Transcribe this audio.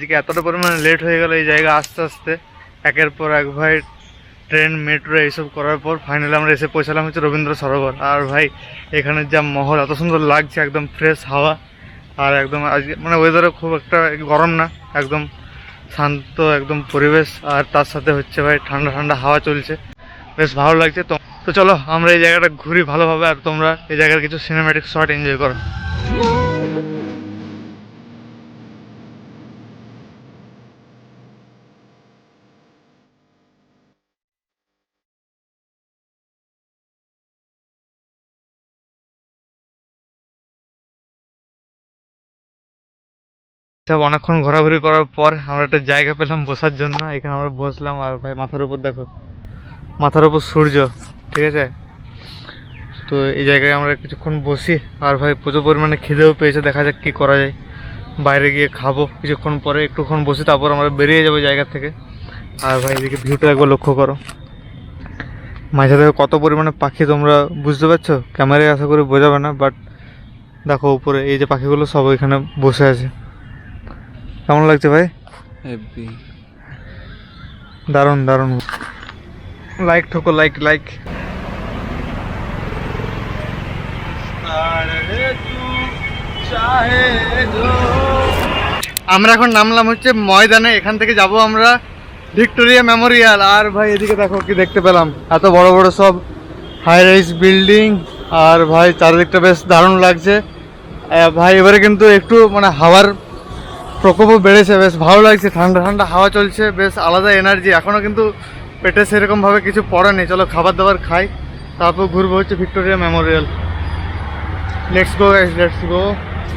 আজকে এতটা পরিমাণে লেট হয়ে গেল এই জায়গা আসতে আসতে, একের পর এক ভাই ট্রেন মেট্রো এইসব করার পর ফাইনালি আমরা এসে পৌঁছালাম হচ্ছে রবীন্দ্র সরোবর। আর ভাই এখানের যা মহল এত সুন্দর লাগছে, একদম ফ্রেশ হাওয়া, আর একদম আজকে মানে ওয়েদারও খুব একটা গরম না, একদম শান্ত একদম পরিবেশ, আর তার সাথে হচ্ছে ভাই ঠান্ডা ঠান্ডা হাওয়া চলছে, বেশ ভালো লাগছে। তো চলো আমরা এই জায়গাটা ঘুরি ভালোভাবে, আর তোমরা এই জায়গার কিছু সিনেম্যাটিক শট এনজয় করো। সব অনেকক্ষণ ঘোরাঘুরি করার পর আমরা একটা জায়গা পেলাম বসার জন্য, এখানে আমরা বসলাম। আর ভাই মাথার উপর দেখো, মাথার উপর সূর্য, ঠিক আছে। তো এই জায়গায় আমরা কিছুক্ষণ বসি, আর ভাই প্রচুর পরিমাণে খিদেও পেয়েছে, দেখা যাক কী করা যায়, বাইরে গিয়ে খাবো কিছুক্ষণ পরে, একটুক্ষণ বসি তারপর আমরা বেরিয়ে যাবো জায়গা থেকে। আর ভাই এদিকে ভিউটা একবার লক্ষ্য করো, মাঝে থেকে কত পরিমাণে পাখি তোমরা বুঝতে পারছো, ক্যামেরায় আশা করি বোঝাবে না, বাট দেখো উপরে এই যে পাখিগুলো সব এখানে বসে আছে। কেমন লাগছে ভাই? হেভি, দারুণ দারুণ। লাইক ঠোকো, লাইক লাইক। আমরা এখন নামলাম হচ্ছে ময়দানে, এখান থেকে যাব আমরা ভিক্টোরিয়া মেমোরিয়াল। আর ভাই এদিকে দেখো কি দেখতে পেলাম, এত বড় বড় সব হাই রাইজ বিল্ডিং, আর ভাই চারিদিকটা বেশ দারুণ লাগছে। ভাই এবারে কিন্তু একটু মানে হাওয়ার প্রকোপও বেড়েছে, বেশ ভালো লাগছে, ঠান্ডা ঠান্ডা হাওয়া চলছে, বেশ আলাদা এনার্জি। এখনও কিন্তু পেটে সেরকমভাবে কিছু পড়েনি, চলো খাবার দাবার খাই, তারপর ঘুরবো হচ্ছে Victoria Memorial. Let's go guys, let's go.